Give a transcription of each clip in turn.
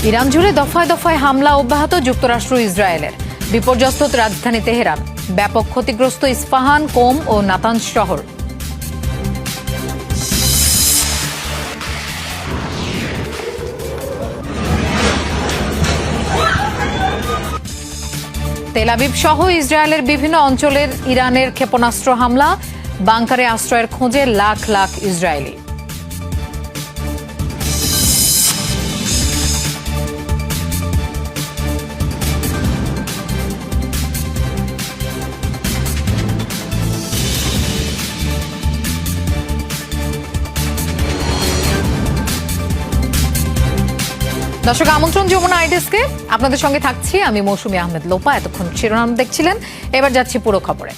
Iran জুড়ে দফায় দফায় হামলা অব্যাহত যুক্তরাষ্ট্র ইসরায়েলের। বিপর্যস্ত রাজধানী তেহরান, ব্যাপক ক্ষতিগ্রস্ত ইস্পাহান, কোম ও নাতানজ শহর। তেল আবিব সহ ইসরায়েলের বিভিন্ন অঞ্চলের ইরানের ক্ষেপণাস্ত্র হামলা, বাংকারে আশ্রয়ের খোঁজে লাখ লাখ ইসরায়েলি। দর্শক, আমন্ত্রণ যমুনা আইডেস্কে। আপনাদের সঙ্গে থাকছি আমি মৌসুমী আহমেদ লোপা। এতক্ষণ শিরোনাম দেখছিলেন, এবার যাচ্ছি পুরো খবরে।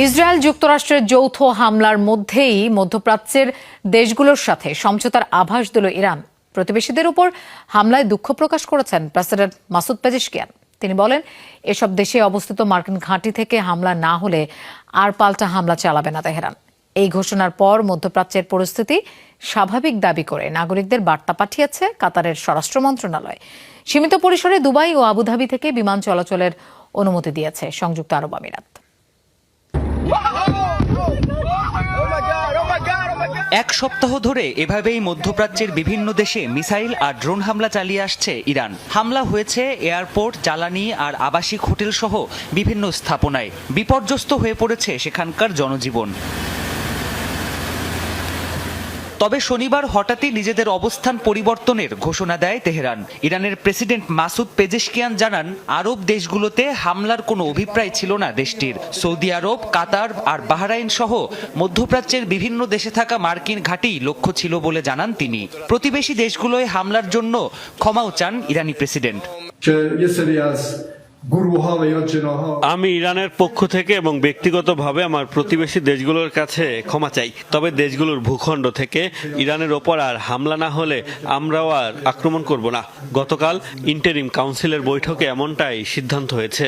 ইসরায়েল যুক্তরাষ্ট্রের যৌথ হামলার মধ্যেই মধ্যপ্রাচ্যের দেশগুলোর সাথে সমঝোতার আভাস দিল ইরান। প্রতিবেশীদের উপর হামলায় দুঃখ প্রকাশ করেছেন প্রেসিডেন্ট মাসুদ পেজেশকিয়ান। তিনি বলেন, এসব দেশে অবস্থিত মার্কিন ঘাঁটি থেকে হামলা না হলে আর পাল্টা হামলা চালাবে না তেহরান। এই ঘোষণার পর মধ্যপ্রাচ্যের পরিস্থিতি স্বাভাবিক দাবি করে নাগরিকদের বার্তা পাঠিয়েছে কাতারের স্বরাষ্ট্র মন্ত্রণালয়। সীমিত পরিসরে দুবাই ও আবুধাবি থেকে বিমান চলাচলের অনুমতি দিয়েছে সংযুক্ত আরব আমিরাত। এক সপ্তাহ ধরে এভাবেই মধ্যপ্রাচ্যের বিভিন্ন দেশে মিসাইল আর ড্রোন হামলা চালিয়ে আসছে ইরান। হামলা হয়েছে এয়ারপোর্ট, জ্বালানি আর আবাসিক হোটেল সহ বিভিন্ন স্থাপনায়। বিপর্যস্ত হয়ে পড়েছে সেখানকার জনজীবন। তবে শনিবার হঠাৎই নিজেদের অবস্থান পরিবর্তনের ঘোষণা দেয় তেহরান। ইরানের প্রেসিডেন্ট মাসুদ পেজেশকিয়ান জানান, আরব দেশগুলোতে হামলার কোনো অভিপ্রায় ছিল না দেশটির। সৌদি আরব, কাতার আর বাহরাইন সহ মধ্যপ্রাচ্যের বিভিন্ন দেশে থাকা মার্কিন ঘাঁটি লক্ষ্য ছিল বলে জানান তিনি। প্রতিবেশী দেশগুলোয় হামলার জন্য ক্ষমাও চান ইরানি প্রেসিডেন্ট। আমি ইরানের পক্ষ থেকে এবং ব্যক্তিগতভাবে আমার প্রতিবেশী দেশগুলোর কাছে ক্ষমা চাই। তবে দেশগুলোর ভূখণ্ড থেকে ইরানের ওপর আর হামলা না হলে আমরাও আর আক্রমণ করব না। গতকাল ইন্টারিম কাউন্সিলের বৈঠকে এমনটাই সিদ্ধান্ত হয়েছে।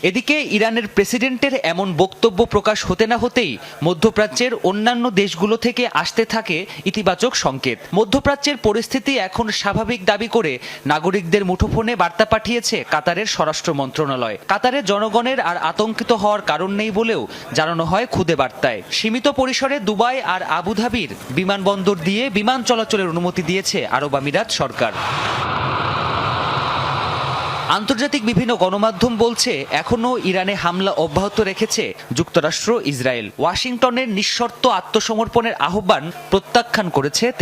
এদিকে ইরানের প্রেসিডেন্টের এমন বক্তব্য প্রকাশ হতে না হতেই মধ্যপ্রাচ্যের অন্যান্য দেশগুলো থেকে আসতে থাকে ইতিবাচক সংকেত। মধ্যপ্রাচ্যের পরিস্থিতি এখন স্বাভাবিক দাবি করে নাগরিকদের মুঠোফোনে বার্তা পাঠিয়েছে কাতারের স্বরাষ্ট্র মন্ত্রণালয়। কাতারের জনগণের আর আতঙ্কিত হওয়ার কারণ নেই বলেও জানানো হয় খুদে বার্তায়। সীমিত পরিসরে দুবাই আর আবুধাবির বিমানবন্দর দিয়ে বিমান চলাচলের অনুমতি দিয়েছে আরব আমিরাত সরকার। আন্তর্জাতিক বিভিন্ন গণমাধ্যম বলছে, এখনও ইরানে হামলা অব্যাহত রেখেছে যুক্তরাষ্ট্র, ইসরায়েল। ওয়াশিংটনের নিঃশর্ত আত্মসমর্পণের আহ্বান প্রত্যাখ্যান করেছে